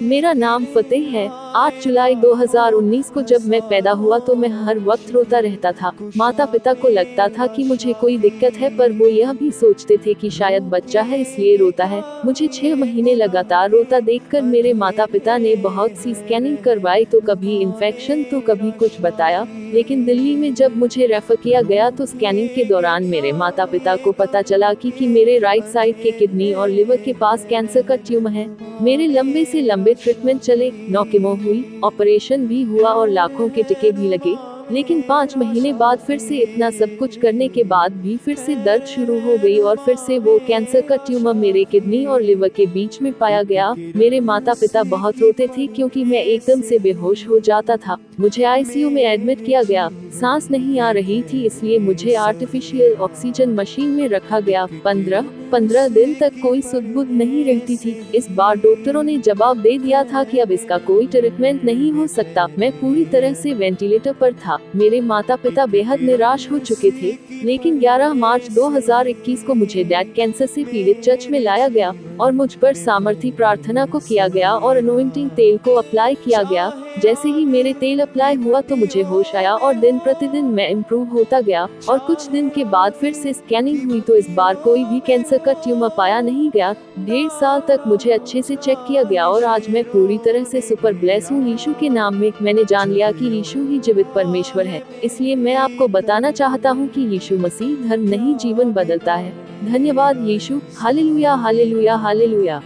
मेरा नाम फतेह है। 8 जुलाई 2019 को जब मैं पैदा हुआ तो मैं हर वक्त रोता रहता था। माता पिता को लगता था कि मुझे कोई दिक्कत है, पर वो यह भी सोचते थे कि शायद बच्चा है इसलिए रोता है। मुझे 6 महीने लगातार रोता देखकर मेरे माता पिता ने बहुत सी स्कैनिंग करवाई, तो कभी इन्फेक्शन तो कभी कुछ बताया, लेकिन दिल्ली में जब मुझे रेफर किया गया तो स्कैनिंग के दौरान मेरे माता पिता को पता चला कि मेरे राइट साइड के किडनी और लिवर के पास कैंसर का ट्यूमर है। मेरे लंबे से लंबे ट्रीटमेंट चले, 9 कीमो हुई, ऑपरेशन भी हुआ और लाखों के टिके भी लगे, लेकिन 5 महीने बाद फिर से इतना सब कुछ करने के बाद भी फिर से दर्द शुरू हो गई और फिर से वो कैंसर का ट्यूमर मेरे किडनी और लिवर के बीच में पाया गया। मेरे माता पिता बहुत रोते थे क्योंकि मैं एकदम से बेहोश हो जाता था। मुझे आईसीयू में एडमिट किया गया। सांस नहीं आ रही थी, इसलिए मुझे आर्टिफिशियल ऑक्सीजन मशीन में रखा गया। 15 दिन तक कोई सुध-बुध नहीं रहती थी। इस बार डॉक्टरों ने जवाब दे दिया था कि अब इसका कोई ट्रीटमेंट नहीं हो सकता। मैं पूरी तरह से वेंटिलेटर पर था। मेरे माता पिता बेहद निराश हो चुके थे, लेकिन 11 मार्च 2021 को मुझे डैड कैंसर से पीड़ित चर्च में लाया गया और मुझ पर सामर्थी प्रार्थना को किया गया और अनोइंटिंग तेल को अप्लाई किया गया। जैसे ही मेरे तेल अप्लाई हुआ तो मुझे होश आया और दिन प्रतिदिन मैं इम्प्रूव होता गया, और कुछ दिन के बाद फिर से स्कैनिंग हुई तो इस बार कोई भी कैंसर का ट्यूमर पाया नहीं गया। 1.5 साल तक मुझे अच्छे से चेक किया गया और आज मैं पूरी तरह से सुपर ब्लेस हूँ यीशु के नाम में। मैंने जान लिया कि यीशु ही जीवित परमेश्वर है, इसलिए मैं आपको बताना चाहता हूँ कि यीशु मसीह धर्म नहीं जीवन बदलता है। धन्यवाद यीशु। Hallelujah hallelujah hallelujah.